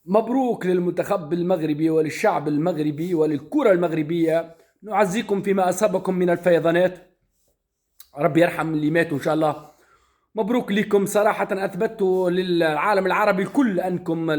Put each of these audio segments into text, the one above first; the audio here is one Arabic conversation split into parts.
مبروك للمنتخب المغربي وللشعب المغربي وللكرة المغربية. نعزيكم فيما أصابكم من الفيضانات. ربي يرحم اللي ماتوا إن شاء الله. مبروك لكم صراحة، أثبتوا للعالم العربي الكل أنكم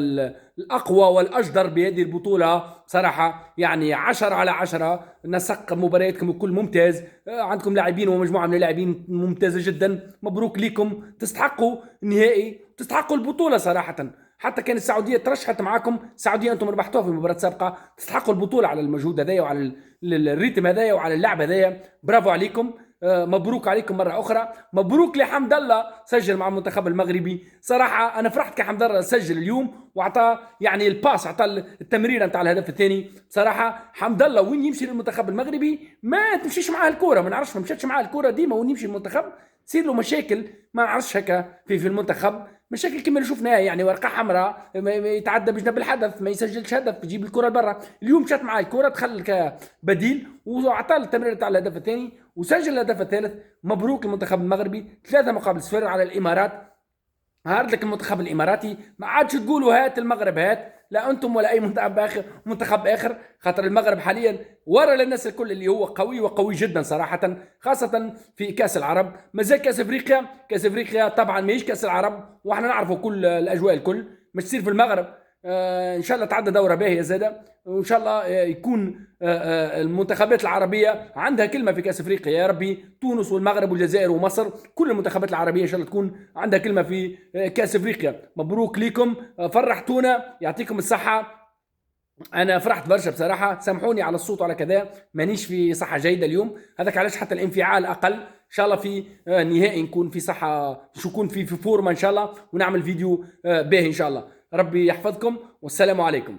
الأقوى والأجدر بهذه البطولة صراحة. يعني 10 على 10، نسق مبارياتكم الكل ممتاز. عندكم لاعبين ومجموعة من اللاعبين ممتازة جدا. مبروك لكم، تستحقوا النهائي، تستحقوا البطولة صراحة. حتى كان السعودية ترشحت معاكم، السعودية أنتم ربحتوها في المباراة السابقة، تستحقوا البطولة على المجهود هذايا وعلى الريتم هذايا وعلى اللعب هذايا. برافو عليكم. مبروك عليكم مرة أخرى. مبروك لحمد الله، سجل مع المنتخب المغربي. صراحة أنا فرحت كحمد الله سجل اليوم وأعطى يعني الباس، أعطى التمريرة نتاع الهدف الثاني. صراحة حمد الله وين يمشي للمنتخب المغربي ما تمشيش معاه الكورة، ما نعرفش، ما مشاتش معاه الكورة ديما وين يمشي المنتخب تصير له مشاكل. ما نعرفش هكا في المنتخب مشاكل كما اللي شفناها، يعني ورقه حمراء، يتعدى بجنب الحدث، ما يسجلش هدف، يجيب الكره لبرا. اليوم شات معاه الكره، دخل كبديل وعطى التمرير تاع الهدف الثاني وسجل الهدف الثالث. مبروك المنتخب المغربي، 3-0 على الامارات. هارد لك المنتخب الاماراتي، ما عادش تقولوا هات المغرب هات، لا انتم ولا اي منتخب اخر، خاطر المغرب حاليا ورا للناس الكل اللي هو قوي وقوي جدا صراحه، خاصه في كاس العرب. مازال كاس افريقيا، كاس افريقيا طبعا ماهيش كاس العرب، واحنا نعرفوا كل الاجواء الكل مش تصير في المغرب. ان شاء الله تعدى دوره باهيه زاده، وان شاء الله يكون المنتخبات العربيه عندها كلمه في كاس افريقيا. يا ربي تونس والمغرب والجزائر ومصر، كل المنتخبات العربيه ان شاء الله تكون عندها كلمه في كاس افريقيا. مبروك لكم، فرحتونا، يعطيكم الصحه. انا فرحت برشا بصراحه، سامحوني على الصوت وعلى كذا، مانيش في صحه جيده اليوم، هذاك علاش حتى الانفعال اقل. ان شاء الله في نهائي نكون في صحه، نكون في فورمه ان شاء الله، ونعمل فيديو باهي ان شاء الله. ربي يحفظكم والسلام عليكم.